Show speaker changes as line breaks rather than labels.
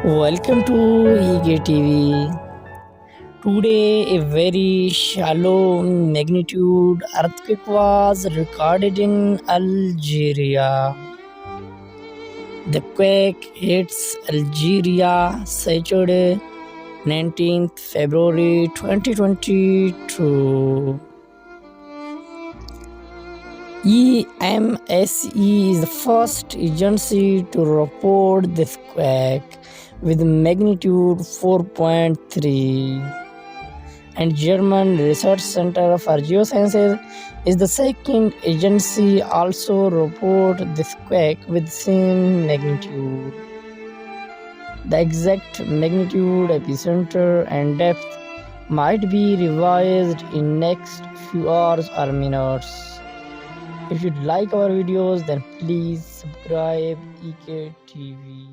Welcome to EK TV. Today, a very shallow magnitude earthquake was recorded in Algeria. The quake hits Algeria Saturday, 19th February 2022. EMSC is the first agency to report this quake with magnitude 4.3, and German Research Center for Geosciences is the second agency also report this quake with same magnitude. The exact magnitude, epicenter and depth might be revised in next few hours or minutes. If you like our videos, then please subscribe EK TV.